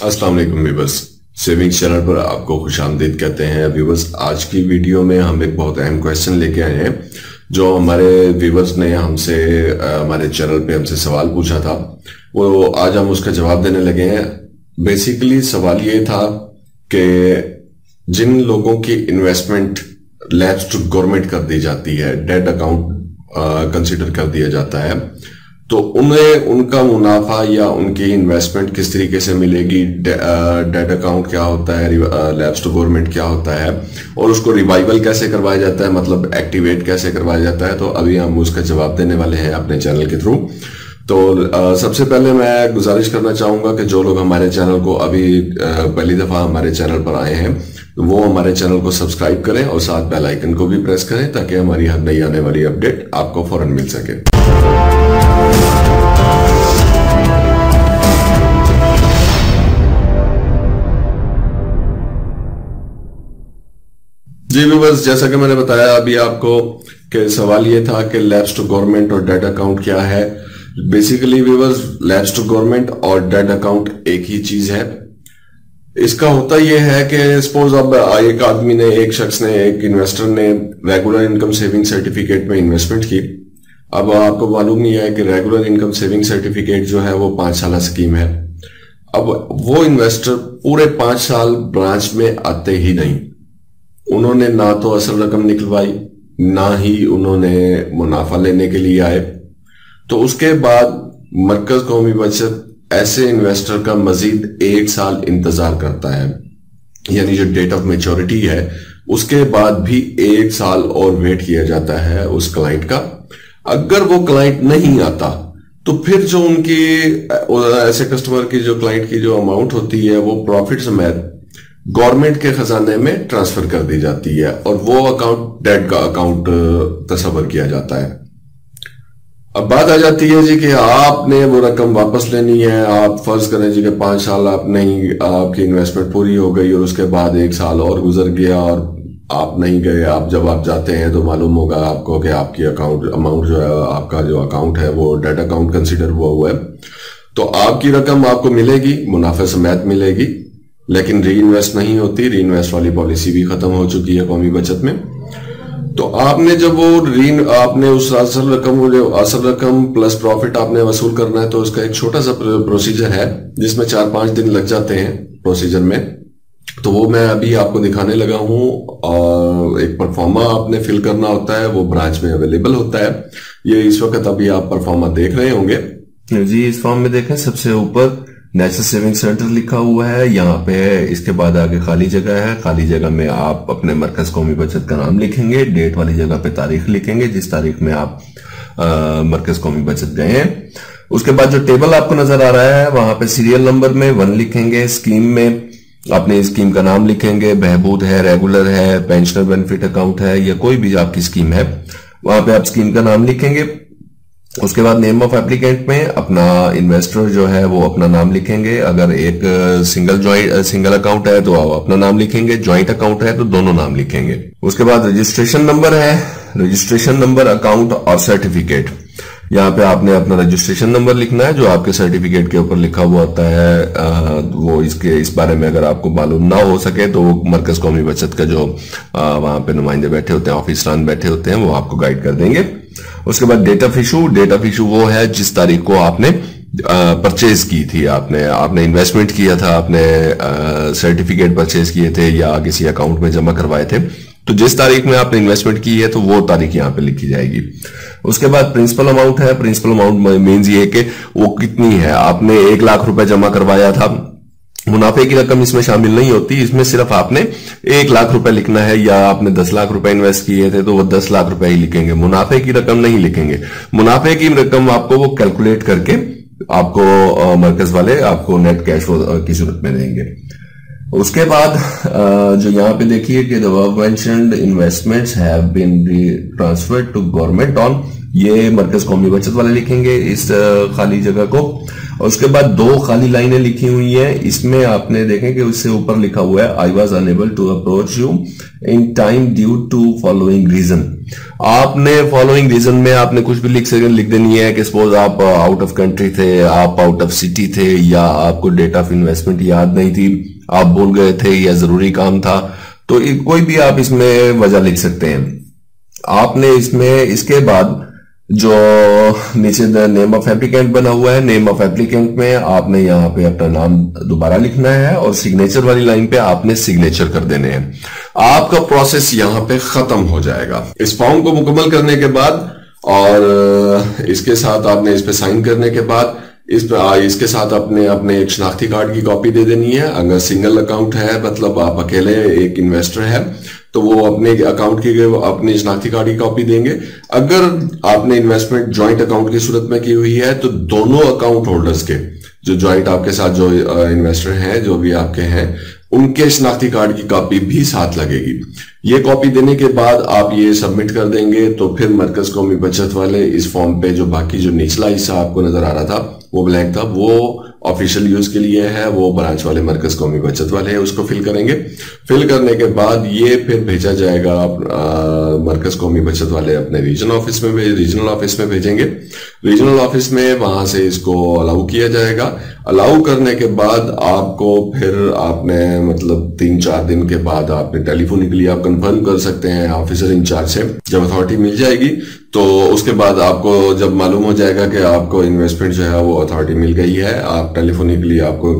अस्सलाम वालेकुम viewers, savings channel पर आपको खुशामदीद कहते हैं। व्यूअर्स, आज की वीडियो में हम एक बहुत अहम क्वेश्चन लेके आए हैं जो हमारे व्यूअर्स ने हमसे हमारे चैनल पे हमसे सवाल पूछा था। वो आज हम उसका जवाब देने लगे हैं। बेसिकली सवाल ये था कि जिन लोगों की इन्वेस्टमेंट लैप्स टू गवर्नमेंट कर दी जाती है, डेट अकाउंट कंसिडर कर दिया जाता है, तो उन्हें उनका मुनाफा या उनकी इन्वेस्टमेंट किस तरीके से मिलेगी, डेट अकाउंट क्या होता है, लैप्स टू गवर्नमेंट क्या होता है और उसको रिवाइवल कैसे करवाया जाता है, मतलब एक्टिवेट कैसे करवाया जाता है। तो अभी हम उसका जवाब देने वाले हैं अपने चैनल के थ्रू। तो सबसे पहले मैं गुजारिश करना चाहूंगा कि जो लोग हमारे चैनल को अभी पहली दफा हमारे चैनल पर आए हैं तो वो हमारे चैनल को सब्सक्राइब करें और साथ बेल आइकन को भी प्रेस करें ताकि हमारी हर नई आने वाली अपडेट आपको फौरन मिल सके। जी व्यूअर्स, जैसा कि मैंने बताया अभी आपको कि सवाल ये था कि लैप्स टू गवर्नमेंट और डेट अकाउंट क्या है। Basically viewers, lapse to government और डेट अकाउंट एक ही चीज है। इसका होता यह है कि सपोज अब एक आदमी ने, एक शख्स ने, एक इन्वेस्टर ने रेगुलर इनकम सेविंग सर्टिफिकेट में इन्वेस्टमेंट की। अब आपको मालूम नहीं है कि रेगुलर इनकम सेविंग सर्टिफिकेट जो है वो 5 साल स्कीम है। अब वो इन्वेस्टर पूरे 5 साल ब्रांच में आते ही नहीं, उन्होंने ना तो असल रकम निकलवाई, ना ही उन्होंने मुनाफा लेने के लिए आए। तो उसके बाद मरकज कौमी बचत ऐसे इन्वेस्टर का मजीद 1 साल इंतजार करता है, यानी जो डेट ऑफ मेच्योरिटी है उसके बाद भी 1 साल और वेट किया जाता है उस क्लाइंट का। अगर वो क्लाइंट नहीं आता तो फिर जो उनकी ऐसे कस्टमर की, जो क्लाइंट की जो अमाउंट होती है वो प्रॉफिट समेत गवर्नमेंट के खजाने में ट्रांसफर कर दी जाती है और वो अकाउंट डेट का अकाउंट तस्वर किया जाता है। अब बात आ जाती है जी कि आपने वो रकम वापस लेनी है। आप फर्ज करें जी कि 5 साल आप नहीं, आपकी इन्वेस्टमेंट पूरी हो गई और उसके बाद 1 साल और गुजर गया और आप नहीं गए। आप जब आप जाते हैं तो मालूम होगा आपको कि आपकी अकाउंट अमाउंट जो है, आपका जो अकाउंट है वो डेट अकाउंट कंसिडर हुआ है। तो आपकी रकम आपको मिलेगी, मुनाफे समेत मिलेगी, लेकिन री इन्वेस्ट नहीं होती। री इन्वेस्ट वाली पॉलिसी भी खत्म हो चुकी है कौमी बचत में। तो आपने जब वो आपने उस असल रकम प्लस प्रॉफिट आपने वसूल करना है तो उसका एक छोटा सा प्रोसीजर है जिसमें 4-5 दिन लग जाते हैं प्रोसीजर में। तो वो मैं अभी आपको दिखाने लगा हूं। और एक परफॉर्मा आपने फिल करना होता है, वो ब्रांच में अवेलेबल होता है। ये इस वक्त अभी आप परफॉर्मा देख रहे होंगे जी। इस फॉर्म में देखें, सबसे ऊपर नेशनल सेविंग सेंटर लिखा हुआ है, यहाँ पे है। इसके बाद आगे खाली जगह है। खाली जगह में आप अपने मरकज कौमी बचत का नाम लिखेंगे। डेट वाली जगह पे तारीख लिखेंगे, जिस तारीख में आप मरकज कौमी बचत गए हैं। उसके बाद जो टेबल आपको नजर आ रहा है वहां पे सीरियल नंबर में 1 लिखेंगे। स्कीम में अपने स्कीम का नाम लिखेंगे, बहबूद है, रेगुलर है, पेंशनर बेनिफिट अकाउंट है या कोई भी आपकी स्कीम है, वहां पे आप स्कीम का नाम लिखेंगे। उसके बाद नेम ऑफ एप्लीकेंट में अपना इन्वेस्टर जो है वो अपना नाम लिखेंगे। अगर एक सिंगल अकाउंट है तो आप अपना नाम लिखेंगे, ज्वाइंट अकाउंट है तो दोनों नाम लिखेंगे। उसके बाद रजिस्ट्रेशन नंबर है, रजिस्ट्रेशन नंबर, अकाउंट और सर्टिफिकेट। यहाँ पे आपने अपना रजिस्ट्रेशन नंबर लिखना है जो आपके सर्टिफिकेट के ऊपर लिखा हुआ होता है। वो इस बारे में अगर आपको मालूम ना हो सके तो मरकज कौमी बचत का जो वहां पे नुमाइंदे बैठे होते हैं, ऑफिसरान बैठे होते हैं, वो आपको गाइड कर देंगे। उसके बाद date of issue. Date of issue वो है जिस तारीख को आपने परचेज की थी, आपने इन्वेस्टमेंट किया था, आपने सर्टिफिकेट परचेज किए थे या किसी अकाउंट में जमा करवाए थे, तो जिस तारीख में आपने इन्वेस्टमेंट की है तो वो तारीख यहाँ पे लिखी जाएगी। उसके बाद प्रिंसिपल अमाउंट है। प्रिंसिपल अमाउंट मीन्स ये कि वो कितनी है। आपने 1 लाख रुपए जमा करवाया था, मुनाफे की रकम इसमें शामिल नहीं होती, इसमें सिर्फ आपने 1 लाख रुपए लिखना है। या आपने 10 लाख रुपए इन्वेस्ट किए थे तो वो 10 लाख रुपए ही लिखेंगे, मुनाफे की रकम नहीं लिखेंगे। मुनाफे की रकम आपको वो कैलकुलेट करके आपको मरकज वाले आपको नेट कैश की सूरत में देंगे। उसके बाद जो यहाँ पे देखिए कि the above mentioned investments have been transferred to government on ये मरकज कौमी बचत वाले लिखेंगे इस खाली जगह को। और उसके बाद 2 खाली लाइनें लिखी हुई हैं, इसमें आपने देखें कि उससे ऊपर लिखा हुआ है I was unable to approach you in time due to following reason. आपने फॉलोइंग रीजन में आपने कुछ भी लिख देनी है कि सपोज आप आउट ऑफ कंट्री थे, आप आउट ऑफ सिटी थे, या आपको डेट ऑफ इन्वेस्टमेंट याद नहीं थी, आप भूल गए थे, या जरूरी काम था, तो कोई भी आप इसमें वजह लिख सकते हैं। आपने इसमें इसके बाद जो नीचे नेम ऑफ एप्लीकेंट बना हुआ है, नेम ऑफ एप्लीकेंट में आपने यहाँ पे अपना नाम दोबारा लिखना है और सिग्नेचर वाली लाइन पे आपने सिग्नेचर कर देने हैं। आपका प्रोसेस यहाँ पे खत्म हो जाएगा। इस फॉर्म को मुकम्मल करने के बाद और इसके साथ आपने इस पे साइन करने के बाद इसके साथ अपने एक शनाख्ती कार्ड की कॉपी दे देनी है। अगर सिंगल अकाउंट है, मतलब आप अकेले एक इन्वेस्टर है, तो वो अपने अकाउंट की अपनी शनाख्ती कार्ड की कॉपी देंगे। अगर आपने इन्वेस्टमेंट ज्वाइंट अकाउंट की सूरत में की हुई है तो दोनों अकाउंट होल्डर्स के, जो ज्वाइंट आपके साथ जो इन्वेस्टर हैं, जो भी आपके हैं, उनके शनाख्ती कार्ड की कॉपी भी साथ लगेगी। ये कॉपी देने के बाद आप ये सबमिट कर देंगे तो फिर मरकज कौमी बचत वाले इस फॉर्म पे जो बाकी जो निचला हिस्सा आपको नजर आ रहा था वो ब्लैंक था, वो ऑफिशियल यूज के लिए है, वो ब्रांच वाले मरकज कौमी बचत वाले हैं, उसको फिल करेंगे। फिल करने के बाद ये फिर भेजा जाएगा मरकज कौमी बचत वाले अपने रीजनल ऑफिस में भेजेंगे। रीजनल ऑफिस में वहां से इसको अलाउ किया जाएगा। अलाउ करने के बाद आपको फिर आपने मतलब 3-4 दिन के बाद आपने टेलीफोनिकली आप कंफर्म कर सकते हैं ऑफिसर इंचार्ज से, जब अथॉरिटी मिल जाएगी तो उसके बाद आपको जब मालूम हो जाएगा कि आपको इन्वेस्टमेंट जो है वो अथॉरिटी मिल गई है, आप टेलीफोनिकली आपको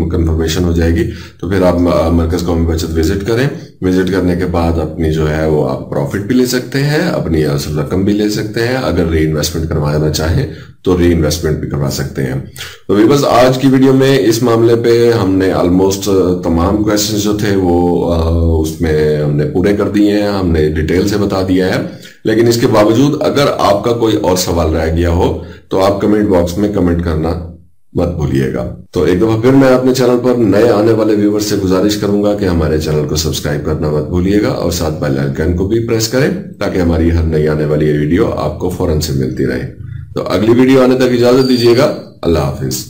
कंफर्मेशन हो जाएगी, तो फिर आप मरकज कौमी बचत विजिट करें। विजिट करने के बाद अपनी जो है वो आप प्रॉफिट भी ले सकते हैं, अपनी असल रकम भी ले सकते हैं। अगर री इन्वेस्टमेंट करवाना चाहें तो री इन्वेस्टमेंट भी करवा सकते हैं। तो बस आज की वीडियो में इस मामले पे हमने ऑलमोस्ट तमाम क्वेश्चंस जो थे वो उसमें हमने पूरे कर दिए हैं, हमने डिटेल से बता दिया है। लेकिन इसके बावजूद अगर आपका कोई और सवाल रह गया हो तो आप कमेंट बॉक्स में कमेंट करना मत भूलिएगा। तो एक दफा फिर मैं अपने चैनल पर नए आने वाले व्यूवर्स से गुजारिश करूंगा कि हमारे चैनल को सब्सक्राइब करना मत भूलिएगा और साथ बेल आइकन को भी प्रेस करें ताकि हमारी हर नई आने वाली वीडियो आपको फौरन से मिलती रहे। तो अगली वीडियो आने तक इजाजत दीजिएगा। अल्लाह हाफिज।